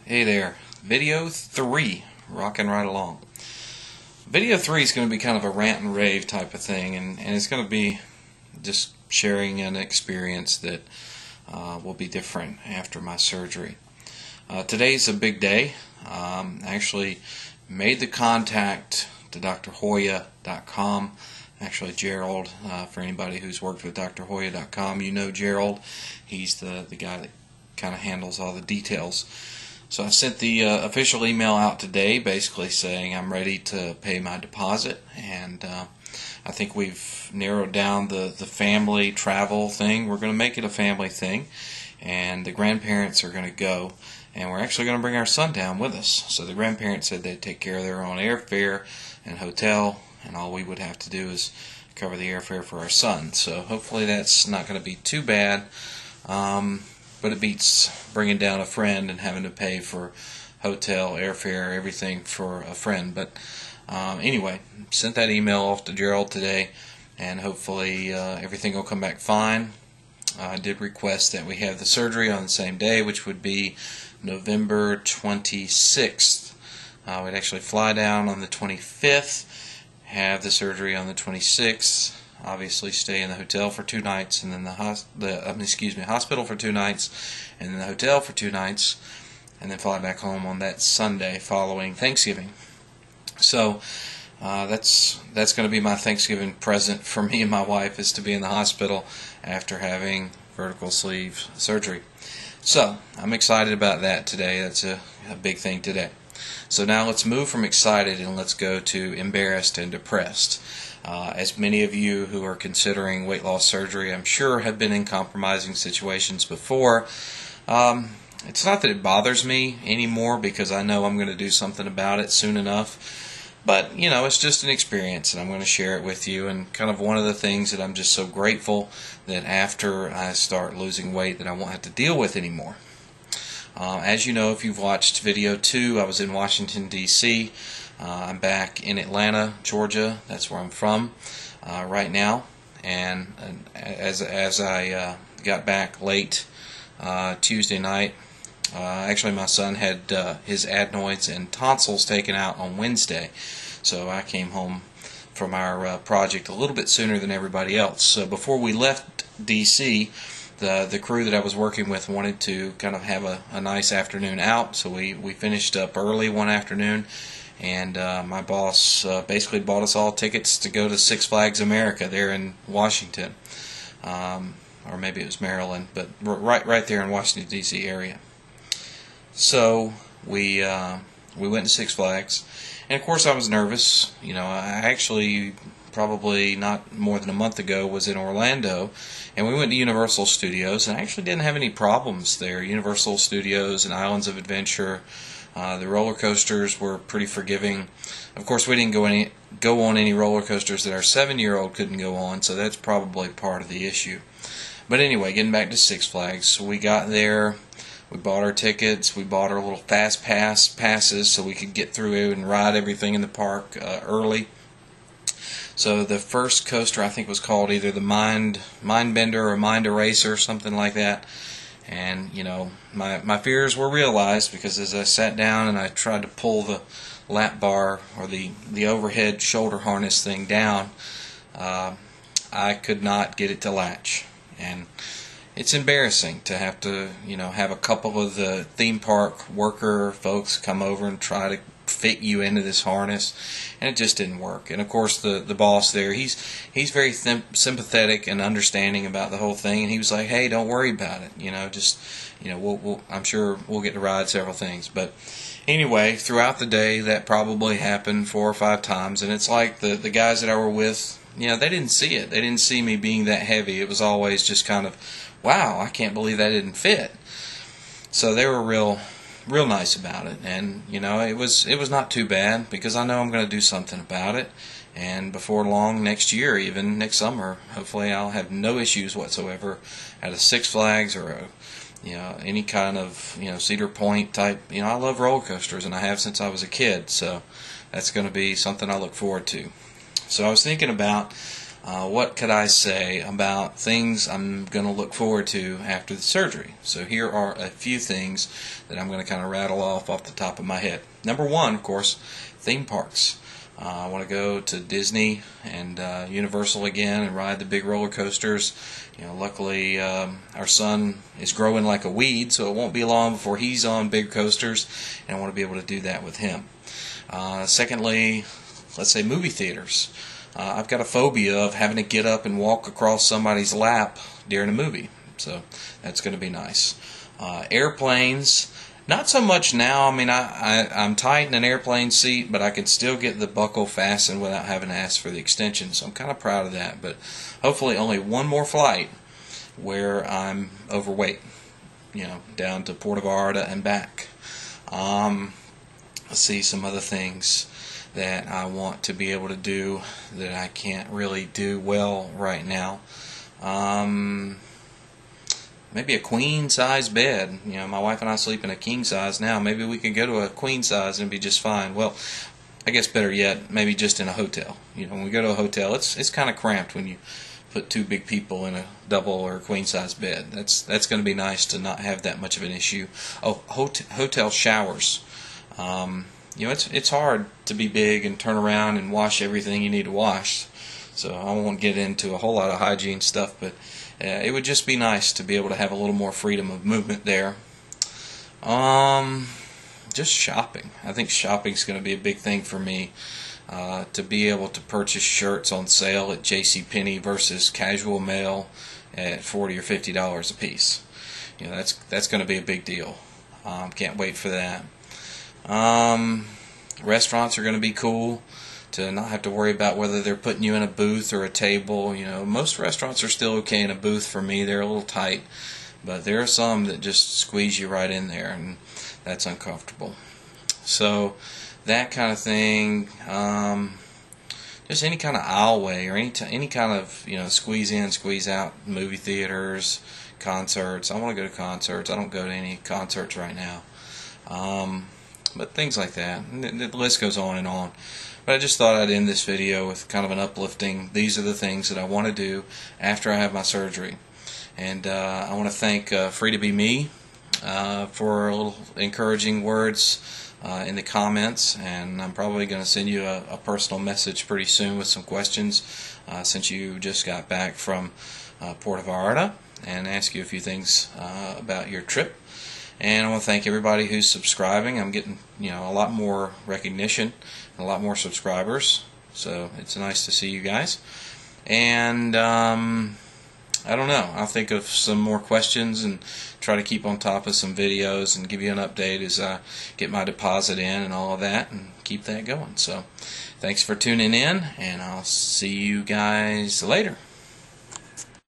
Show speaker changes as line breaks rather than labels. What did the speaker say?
Hey there, video 3, rocking right along. Video 3 is going to be kind of a rant and rave type of thing, and it's going to be just sharing an experience that will be different after my surgery. Today's a big day. I actually made the contact to drhoya.com. Actually, Gerald, for anybody who's worked with drhoya.com, you know Gerald. He's the guy that kind of handles all the details. So I sent the official email out today basically saying I'm ready to pay my deposit, and I think we've narrowed down the family travel thing. We're going to make it a family thing, and the grandparents are going to go, and we're actually going to bring our son down with us. So the grandparents said they'd take care of their own airfare and hotel, and all we would have to do is cover the airfare for our son. So hopefully that's not going to be too bad. But it beats bringing down a friend and having to pay for hotel, airfare, everything for a friend. But anyway, sent that email off to Gerald today, and hopefully everything will come back fine. I did request that we have the surgery on the same day, which would be November 26th. We'd actually fly down on the 25th, have the surgery on the 26th. Obviously stay in the hotel for 2 nights, and then hospital for 2 nights, and then the hotel for 2 nights, and then fly back home on that Sunday following Thanksgiving. So that's going to be my Thanksgiving present for me and my wife, is to be in the hospital after having vertical sleeve surgery. So I'm excited about that today. That's a big thing today. So now let's move from excited and let's go to embarrassed and depressed. As many of you who are considering weight loss surgery, I'm sure, have been in compromising situations before. It's not that it bothers me anymore, because I know I'm going to do something about it soon enough. But, you know, it's just an experience, and I'm going to share it with you. And kind of one of the things that I'm just so grateful that after I start losing weight that I won't have to deal with anymore. As you know, if you've watched video 2, I was in Washington, D.C. I'm back in Atlanta, Georgia. That's where I'm from right now. And as I got back late Tuesday night, actually my son had his adenoids and tonsils taken out on Wednesday. So I came home from our project a little bit sooner than everybody else. So before we left D.C., the crew that I was working with wanted to kind of have a nice afternoon out. So we finished up early one afternoon. And my boss basically bought us all tickets to go to Six Flags America there in Washington, or maybe it was Maryland, but right there in Washington D.C. area. So we went to Six Flags, and of course I was nervous. You know, I actually probably not more than a month ago was in Orlando, and we went to Universal Studios, and I actually didn't have any problems there. Universal Studios and Islands of Adventure. The roller coasters were pretty forgiving. Of course, we didn't go on any roller coasters that our 7-year-old couldn't go on, so that's probably part of the issue. But anyway, getting back to Six Flags, so we got there, we bought our tickets, we bought our little fast passes so we could get through and ride everything in the park early. So the first coaster, I think, was called either the Mind Bender or Mind Eraser, something like that. And, you know, my fears were realized, because as I sat down and I tried to pull the lap bar or the overhead shoulder harness thing down, I could not get it to latch. And it's embarrassing to have to, you know, have a couple of the theme park worker folks come over and try to fit you into this harness, and it just didn't work. And of course the boss there, he's very sympathetic and understanding about the whole thing, and he was like, hey, don't worry about it, you know, just, you know, I'm sure we'll get to ride several things. But anyway, throughout the day that probably happened 4 or 5 times, and it's like the guys that I were with, you know, they didn't see it. They didn't see me being that heavy. It was always just kind of, wow, I can't believe that didn't fit. So they were real nice about it, and you know, it was not too bad, because I know I'm going to do something about it, and before long, next year, even next summer, hopefully I'll have no issues whatsoever at a Six Flags or you know, any kind of, you know, Cedar Point type. You know, I love roller coasters, and I have since I was a kid, so that's going to be something I look forward to. So I was thinking about what could I say about things I'm going to look forward to after the surgery? So here are a few things that I'm going to kind of rattle off the top of my head. Number one, of course, theme parks. I want to go to Disney and Universal again and ride the big roller coasters. Luckily our son is growing like a weed, so it won't be long before he's on big coasters, and I want to be able to do that with him. Secondly, let's say movie theaters. I've got a phobia of having to get up and walk across somebody's lap during a movie, so that's going to be nice. Airplanes, not so much now. I mean, I'm tight in an airplane seat, but I can still get the buckle fastened without having to ask for the extension, so I'm kind of proud of that. But hopefully only one more flight where I'm overweight, down to Puerto Vallarta and back. Let's see some other things that I want to be able to do that I can't really do well right now. Maybe a queen size bed. My wife and I sleep in a king size now. Maybe we could go to a queen size and be just fine. Well, I guess better yet, maybe just in a hotel. When we go to a hotel, it's kind of cramped when you put two big people in a double or a queen size bed. That's going to be nice to not have that much of an issue. Oh, hotel showers. It's hard to be big and turn around and wash everything you need to wash. So I won't get into a whole lot of hygiene stuff, but it would just be nice to be able to have a little more freedom of movement there. Just shopping. I think shopping's going to be a big thing for me. To be able to purchase shirts on sale at JCPenney versus Casual Male at $40 or $50 a piece. That's going to be a big deal. Can't wait for that. Restaurants are going to be cool to not have to worry about whether they're putting you in a booth or a table. Most restaurants are still okay in a booth for me. They're a little tight, but there are some that just squeeze you right in there, and that's uncomfortable. So that kind of thing, just any kind of aisleway or any kind of squeeze in, squeeze out movie theaters, concerts. I want to go to concerts. I don't go to any concerts right now. But things like that. The list goes on and on. But I just thought I'd end this video with kind of an uplifting. These are the things that I want to do after I have my surgery. And I want to thank Free to Be Me for a little encouraging words in the comments. And I'm probably going to send you a personal message pretty soon with some questions since you just got back from Puerto Vallarta, and ask you a few things about your trip. And I want to thank everybody who's subscribing. I'm getting a lot more recognition and a lot more subscribers, so it's nice to see you guys. And I don't know, I'll think of some more questions and try to keep on top of some videos and give you an update as I get my deposit in and all of that, and keep that going. So thanks for tuning in, and I'll see you guys later.